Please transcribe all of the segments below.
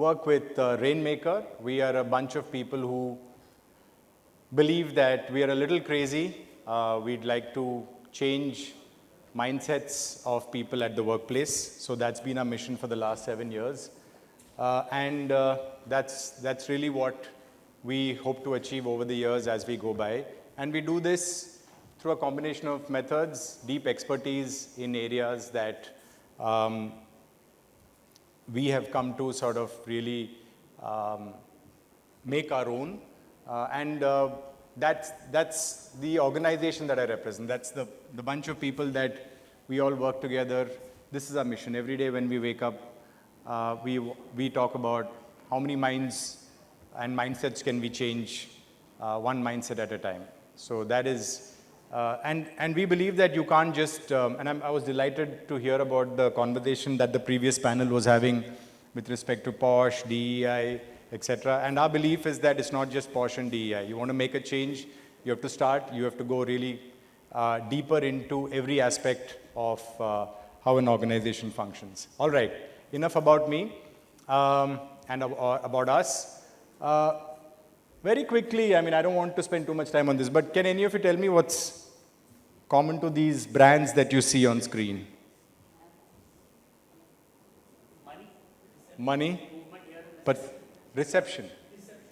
work with Rainmaker. We are a bunch of people who believe that we are a little crazy. We'd like to change mindsets of people at the workplace. So that's been our mission for the last 7 years. And that's really what we hope to achieve over the years as we go by. And we do this through a combination of methods, deep expertise in areas that we have come to sort of really make our own. That's the organization that I represent. That's the bunch of people that we all work together. This is our mission. Every day when we wake up, we talk about how many minds and mindsets can we change, one mindset at a time. So that is, and we believe that you can't just, I was delighted to hear about the conversation that the previous panel was having with respect to POSH, DEI, etc. And our belief is that it's not just POSH and DEI. You want to make a change, you have to start, you have to go really deeper into every aspect of how an organization functions. All right, enough about me and about us. Very quickly, I don't want to spend too much time on this, but can any of you tell me what's common to these brands that you see on screen? Money? But reception.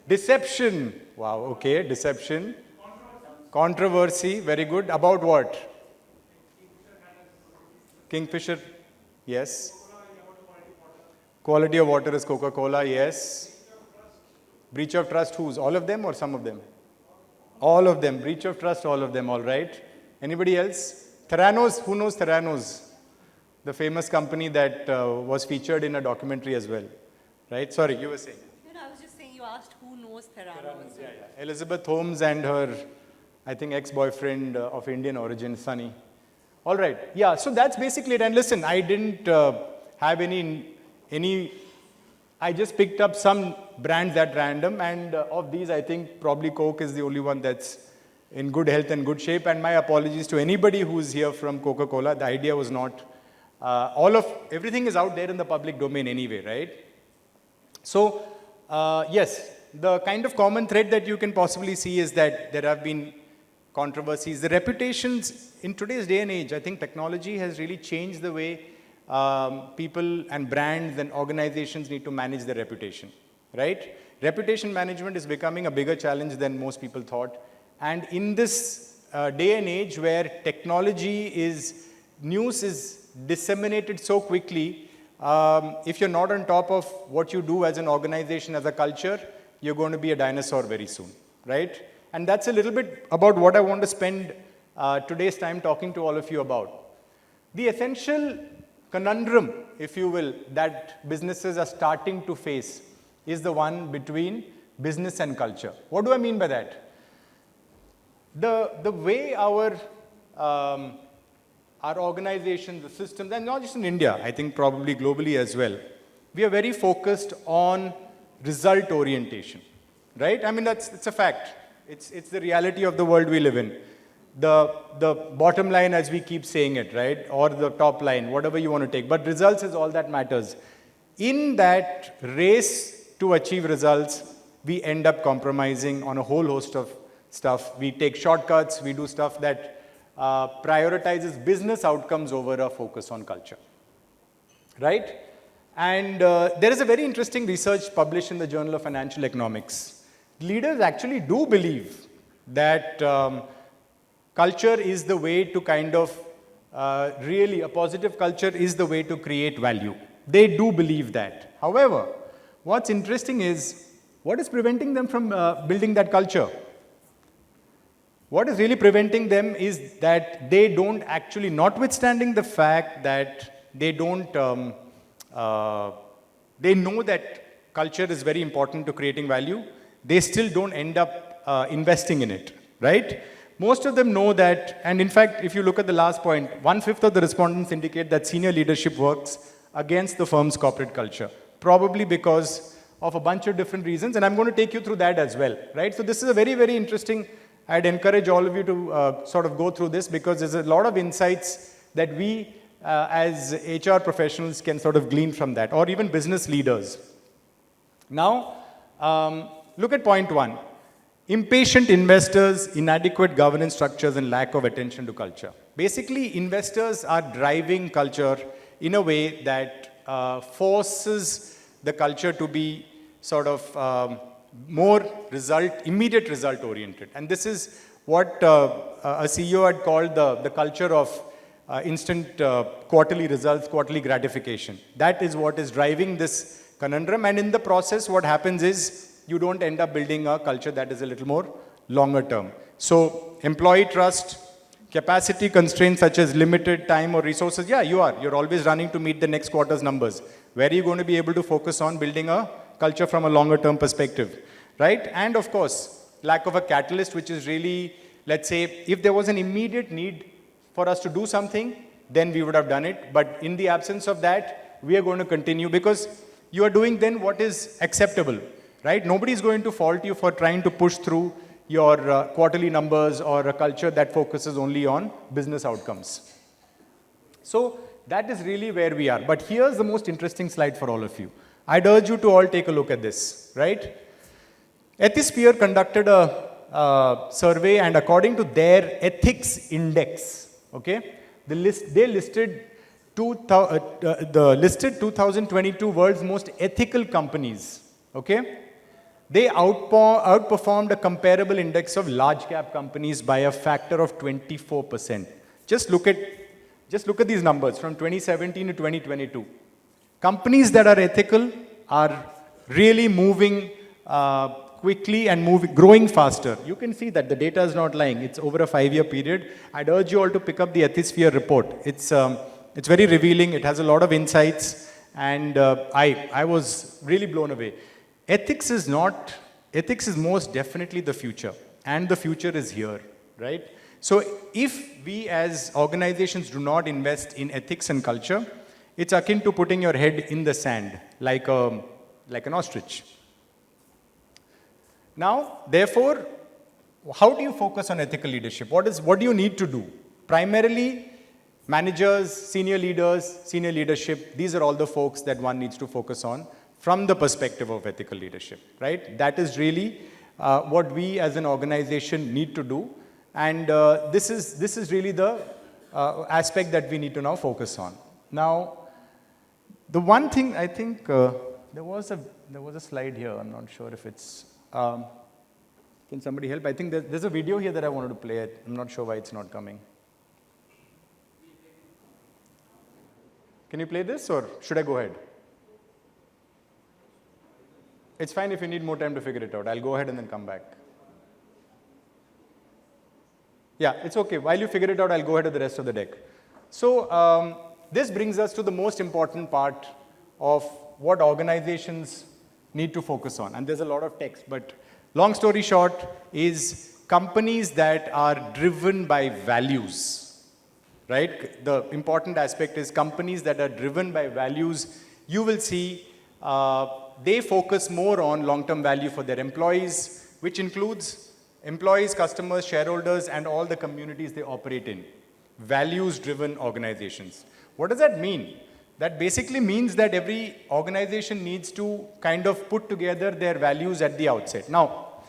Deception. Wow, okay, deception. Controversy, very good. About what? Kingfisher, yes. Quality of water is Coca-Cola, yes. Breach of trust, whose? All of them or some of them? All of them. Breach of trust, all of them, all right. Anybody else? Theranos, who knows Theranos? The famous company that was featured in a documentary as well. Right? Sorry, you were saying. No, I was just saying you asked who knows Theranos. Yeah. Elizabeth Holmes and her, I think, ex-boyfriend of Indian origin, Sunny. All right. Yeah, so that's basically it. And listen, I didn't have any, I just picked up some brands at random, and of these, I think probably Coke is the only one that's in good health and good shape. And my apologies to anybody who's here from Coca-Cola. The idea was not, everything is out there in the public domain anyway, right? So, yes, the kind of common thread that you can possibly see is that there have been controversies. The reputations in today's day and age, I think technology has really changed the way people and brands and organizations need to manage their reputation, right? Reputation management is becoming a bigger challenge than most people thought. And in this day and age where news is disseminated so quickly, if you're not on top of what you do as an organization, as a culture, you're going to be a dinosaur very soon, right? And that's a little bit about what I want to spend today's time talking to all of you about. The essential conundrum, if you will, that businesses are starting to face is the one between business and culture. What do I mean by that? The way our organizations, the systems, and not just in India, I think probably globally as well, we are very focused on result orientation, right? It's a fact. It's the reality of the world we live in. The bottom line, as we keep saying it, right? Or the top line, whatever you want to take. But results is all that matters. In that race to achieve results, we end up compromising on a whole host of stuff. We take shortcuts. We do stuff that prioritizes business outcomes over a focus on culture, right? And there is a very interesting research published in the Journal of Financial Economics. Leaders actually do believe that culture is the way to kind of, really, a positive culture is the way to create value. They do believe that. However, what's interesting is, what is preventing them from building that culture? What is really preventing them is that they don't actually, notwithstanding the fact that they don't, they know that culture is very important to creating value, they still don't end up investing in it, right? Most of them know that, and in fact, if you look at the last point, 1/5 of the respondents indicate that senior leadership works against the firm's corporate culture, probably because of a bunch of different reasons, and I'm going to take you through that as well, right? So this is a very, very interesting, I'd encourage all of you to sort of go through this, because there's a lot of insights that we as HR professionals can sort of glean from that, or even business leaders. Now, look at point one. Impatient investors, inadequate governance structures, and lack of attention to culture. Basically, investors are driving culture in a way that forces the culture to be sort of more immediate result oriented. And this is what a CEO had called the culture of instant quarterly results, quarterly gratification. That is what is driving this conundrum. And in the process, what happens is you don't end up building a culture that is a little more longer term. So employee trust, capacity constraints such as limited time or resources, yeah, you're always running to meet the next quarter's numbers. Where are you going to be able to focus on building a culture from a longer term perspective, right? And of course, lack of a catalyst, which is really, let's say, if there was an immediate need for us to do something, then we would have done it. But in the absence of that, we are going to continue because you are doing then what is acceptable, right? Nobody is going to fault you for trying to push through your quarterly numbers or a culture that focuses only on business outcomes. So that is really where we are. But here's the most interesting slide for all of you. I'd urge you to all take a look at this, right? Ethisphere conducted a survey, and according to their ethics index, okay, they listed the listed 2022 world's most ethical companies, okay? They outperformed a comparable index of large cap companies by a factor of 24%. Just look at these numbers from 2017 to 2022. Companies that are ethical are really moving quickly and growing faster. You can see that the data is not lying. It's over a 5-year period. I'd urge you all to pick up the Ethisphere report. It's very revealing. It has a lot of insights, and I was really blown away. Ethics is most definitely the future, and the future is here, right? So if we as organizations do not invest in ethics and culture, it's akin to putting your head in the sand, like an ostrich. Now, therefore, how do you focus on ethical leadership? What do you need to do? Primarily, managers, senior leaders, senior leadership, these are all the folks that one needs to focus on from the perspective of ethical leadership, right? That is really what we as an organization need to do. And this is really the aspect that we need to now focus on. Now, the one thing I think, there was a slide here, I'm not sure if it's, can somebody help? I think there's a video here that I wanted to play. I'm not sure why it's not coming. Can you play this, or should I go ahead? It's fine if you need more time to figure it out. I'll go ahead and then come back. Yeah, it's okay. While you figure it out, I'll go ahead to the rest of the deck. So this brings us to the most important part of what organizations need to focus on. And there's a lot of text, but long story short is companies that are driven by values, right? The important aspect is companies that are driven by values. You will see they focus more on long-term value for their employees, which includes employees, customers, shareholders, and all the communities they operate in. Values-driven organizations. What does that mean? That basically means that every organization needs to kind of put together their values at the outset. Now,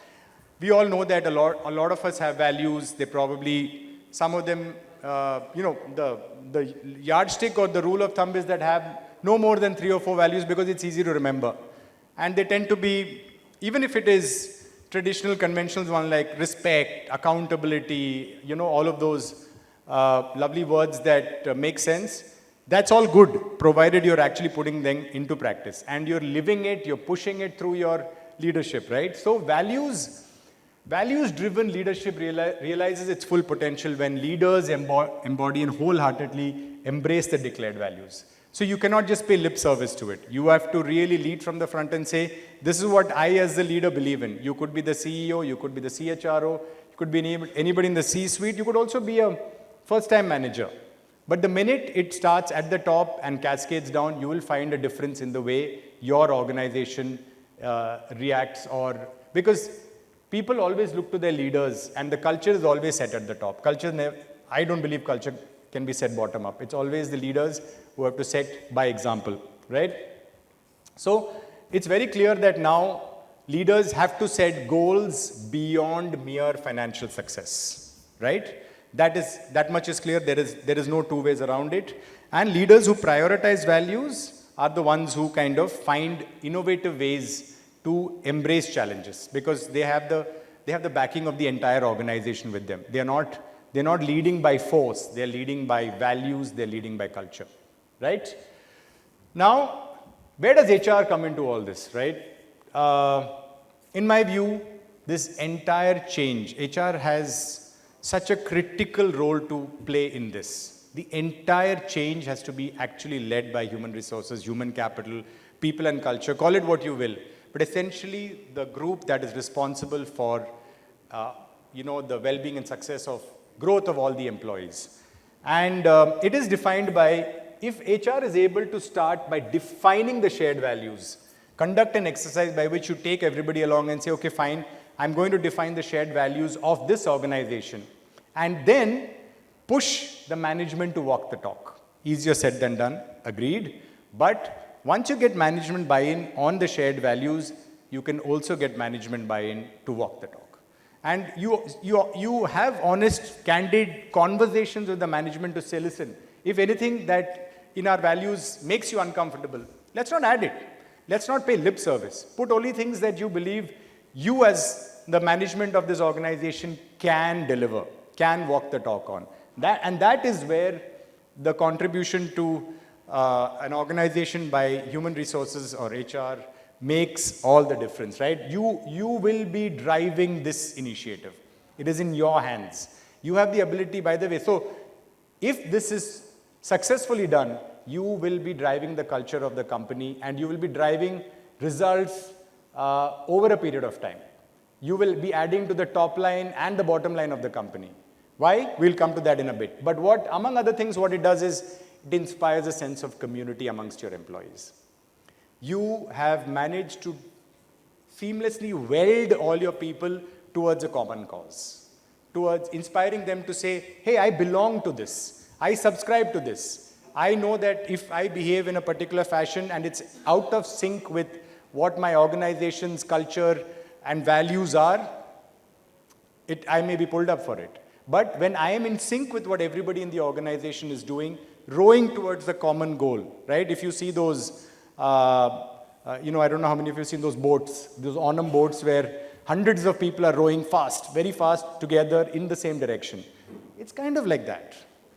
we all know that a lot of us have values. They probably, some of them, the yardstick or the rule of thumb is that have no more than 3 or 4 values because it's easy to remember. And they tend to be, even if it is traditional, conventional one like respect, accountability, all of those lovely words that make sense, that's all good, provided you're actually putting them into practice. And you're living it, you're pushing it through your leadership, right? So values-driven leadership realizes its full potential when leaders embody and wholeheartedly embrace the declared values. So you cannot just pay lip service to it. You have to really lead from the front and say, this is what I as the leader believe in. You could be the CEO, you could be the CHRO, you could be anybody in the C-suite, you could also be a first-time manager. But the minute it starts at the top and cascades down, you will find a difference in the way your organization reacts, because people always look to their leaders and the culture is always set at the top. I don't believe culture can be set bottom up. It's always the leaders who have to set by example, right? So it's very clear that now leaders have to set goals beyond mere financial success, right? That much is clear. There is no two ways around it. And leaders who prioritize values are the ones who kind of find innovative ways to embrace challenges, because they have the backing of the entire organization with them. They're not leading by force. They're leading by values. They're leading by culture, right? Now, where does HR come into all this, right? In my view, this entire change, HR has such a critical role to play in this. The entire change has to be actually led by human resources, human capital, people and culture, call it what you will. But essentially, the group that is responsible for the well-being and success of growth of all the employees. And it is defined by, if HR is able to start by defining the shared values, conduct an exercise by which you take everybody along and say, okay, fine, I'm going to define the shared values of this organization, and then push the management to walk the talk. Easier said than done, agreed. But once you get management buy-in on the shared values, you can also get management buy-in to walk the talk. And you have honest, candid conversations with the management to say, listen, if anything that in our values makes you uncomfortable, let's not add it. Let's not pay lip service. Put only things that you believe you as the management of this organization can deliver, can walk the talk on. That is where the contribution to an organization by human resources or HR makes all the difference, right? You will be driving this initiative. It is in your hands. You have the ability, by the way. So if this is successfully done, you will be driving the culture of the company, and you will be driving results over a period of time. You will be adding to the top line and the bottom line of the company. Why? We'll come to that in a bit. But among other things, what it does is it inspires a sense of community amongst your employees. You have managed to seamlessly weld all your people towards a common cause, towards inspiring them to say, hey, I belong to this. I subscribe to this. I know that if I behave in a particular fashion and it's out of sync with what my organization's culture and values are, I may be pulled up for it. But when I am in sync with what everybody in the organization is doing, rowing towards the common goal, right? If you see those, I don't know how many of you have seen those boats, those Onam boats where hundreds of people are rowing fast, very fast together in the same direction. It's kind of like that.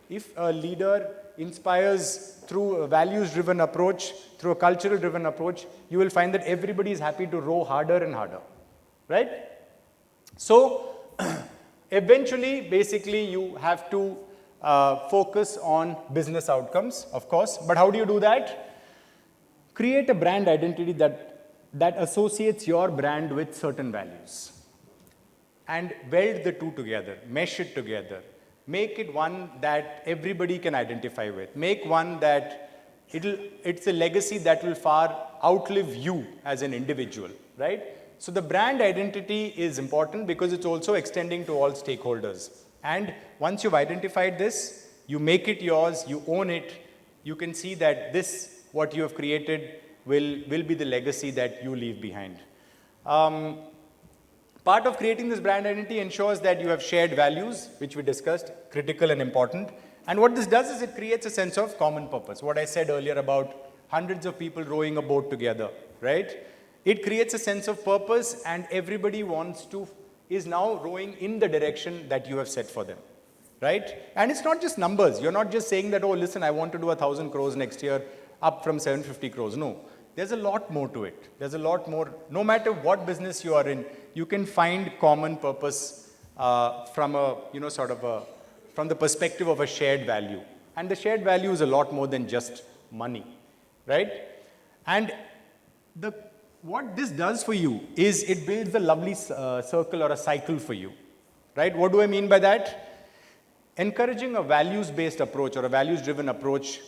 If a leader inspires through a values-driven approach, through a cultural-driven approach, you will find that everybody is happy to row harder and harder, right? So, eventually, basically, you have to focus on business outcomes, of course. But how do you do that? Create a brand identity that associates your brand with certain values. And weld the two together, mesh it together. Make it one that everybody can identify with. Make one that it's a legacy that will far outlive you as an individual, right? So the brand identity is important because it's also extending to all stakeholders. And once you've identified this, you make it yours, you own it, you can see that this, what you have created, will be the legacy that you leave behind. Part of creating this brand identity ensures that you have shared values, which we discussed, critical and important. And what this does is it creates a sense of common purpose. What I said earlier about hundreds of people rowing a boat together, right? It creates a sense of purpose, and everybody is now rowing in the direction that you have set for them, right? And it's not just numbers. You're not just saying that, oh, listen, I want to do 1,000 crores next year, up from 750 crores. No, there's a lot more to it. There's a lot more. No matter what business you are in, you can find common purpose from the perspective of a shared value. And the shared value is a lot more than just money, right? And what this does for you is it builds a lovely circle or a cycle for you, right? What do I mean by that? Encouraging a values-based approach or a values-driven approach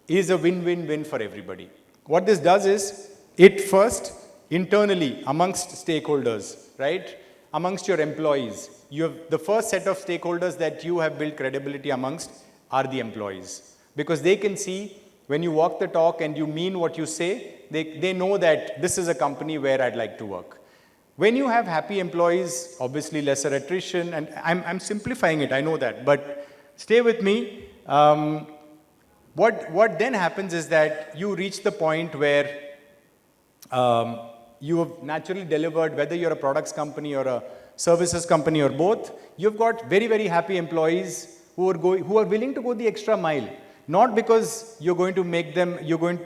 is a win-win-win for everybody. What this does is, it first, internally, amongst stakeholders, right? Amongst your employees, you have the first set of stakeholders that you have built credibility amongst are the employees. Because they can see when you walk the talk and you mean what you say, they know that this is a company where I'd like to work. When you have happy employees, obviously lesser attrition, and I'm simplifying it, I know that, but stay with me. What then happens is that you reach the point where you have naturally delivered, whether you're a products company or a services company or both, you've got very, very happy employees who are willing to go the extra mile. Not because you're going to make them,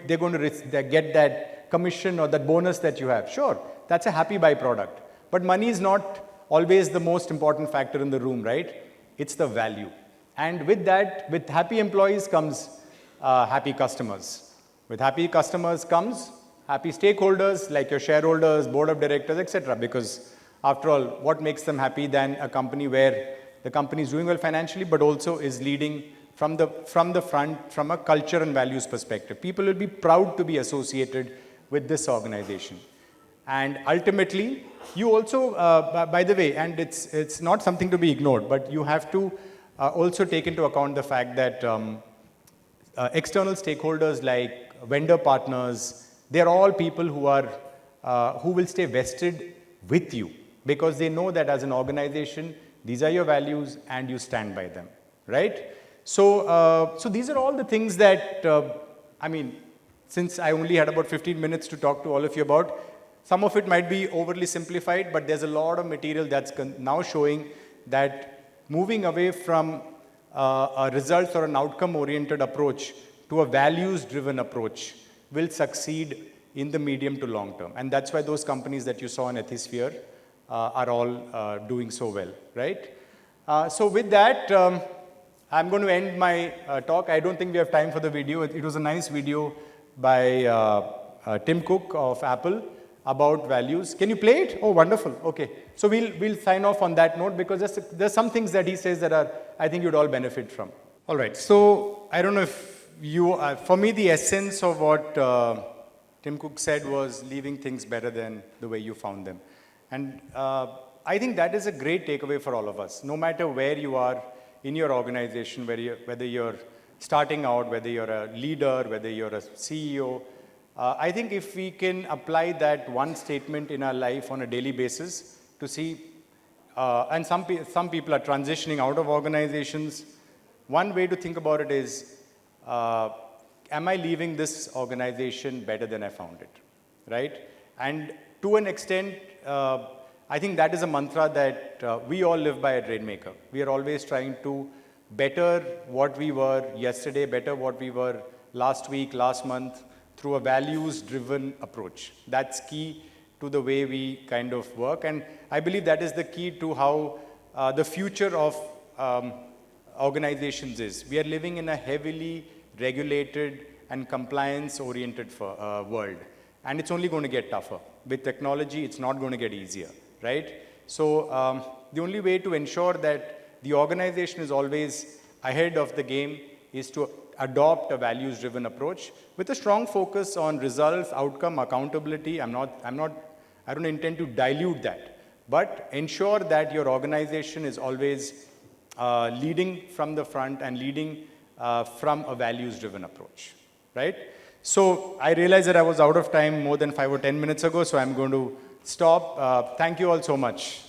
they're going to get that commission or that bonus that you have. Sure, that's a happy byproduct. But money is not always the most important factor in the room, right? It's the value. And with that, with happy employees comes happy customers. With happy customers comes happy stakeholders like your shareholders, board of directors, etc. Because after all, what makes them happy than a company where the company is doing well financially, but also is leading from the front, from a culture and values perspective. People will be proud to be associated with this organization. And ultimately, you also, by the way, and it's not something to be ignored, but you have to also take into account the fact that external stakeholders like vendor partners, they're all people who will stay vested with you because they know that as an organization, these are your values and you stand by them, right? So these are all the things that, I mean, since I only had about 15 minutes to talk to all of you about, some of it might be overly simplified, but there's a lot of material that's now showing that moving away from a results or an outcome-oriented approach to a values-driven approach will succeed in the medium to long term. And that's why those companies that you saw in Ethisphere are all doing so well, right? So with that, I'm going to end my talk. I don't think we have time for the video. It was a nice video by Tim Cook of Apple about values. Can you play it? Oh, wonderful. Okay. So we'll sign off on that note because there's some things that he says that I think you'd all benefit from. All right. So I don't know if for me, the essence of what Tim Cook said was leaving things better than the way you found them. And I think that is a great takeaway for all of us. No matter where you are in your organization, whether you're starting out, whether you're a leader, whether you're a CEO, I think if we can apply that one statement in our life on a daily basis to see, and some people are transitioning out of organizations, one way to think about it is, am I leaving this organization better than I found it, right? And to an extent, I think that is a mantra that we all live by at Rainmaker. We are always trying to better what we were yesterday, better what we were last week, last month, through a values-driven approach. That's key to the way we kind of work. And I believe that is the key to how the future of organizations is. We are living in a heavily regulated and compliance-oriented world. And it's only going to get tougher. With technology, it's not going to get easier, right? So the only way to ensure that the organization is always ahead of the game is to adopt a values-driven approach with a strong focus on results, outcome, accountability. I don't intend to dilute that, but ensure that your organization is always leading from the front and leading from a values-driven approach, right? So I realized that I was out of time more than 5 or 10 minutes ago, so I'm going to stop. Thank you all so much.